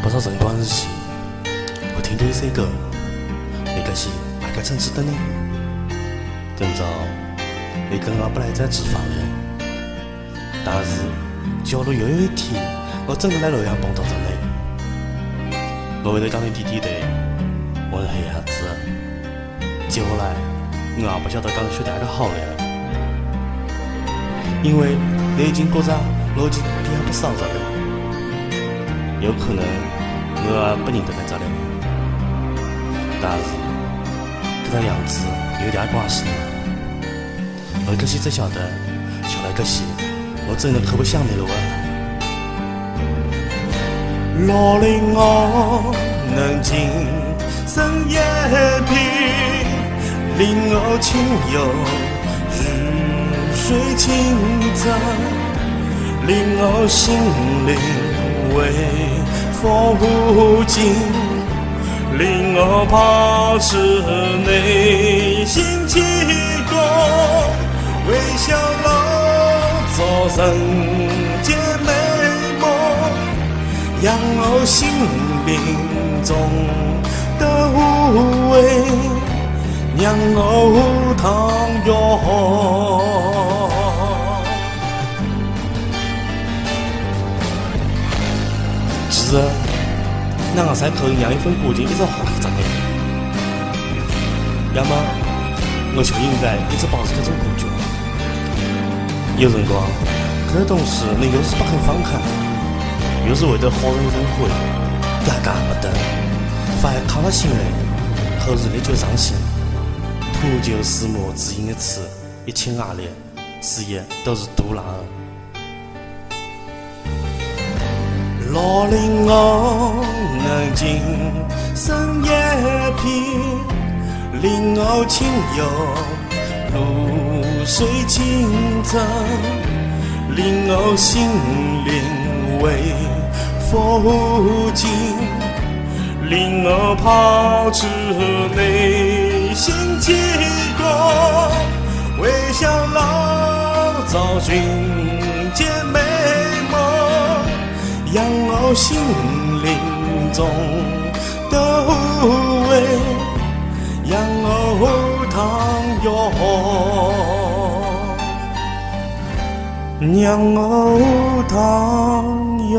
不少辰光之前，我听到一首歌，那个是哪个城市的你？今朝你跟我本来在吃饭的，但是假如又有一天我真的在路上碰到着你，我会跟你点点头，问黑伢子，接下来我也不晓得讲说哪个好了，因为你已经觉着我已经变不少着了，有可能我也不认得你着了，但是这个样子有点怪事呢。我可惜只晓得，晓得可惜，我真的可不想你了啊！若令我能今生一片，令我情有日水清澈，令我心灵为佛无尽，令我保持内心气光。微笑着做人间美梦，让我心灵中的无畏，让我无糖哟。其实，那个才可以让一份感情一直下去着呢。要么，我就应该一直保持这种感觉。有辰光，这东西你又是不肯放开，又是为了好人挽回，嘎嘎不得，反而扛了心来，后日你就伤心。徒就死磨只因一次，一情阿恋，事业都是独拉儿。若令我能今生一片，令我情有露水清澈，令我心灵为佛无尽，令我保持内心气光，微笑老找寻见美梦，让我心灵中的无畏，让我无糖哟，让我无糖哟。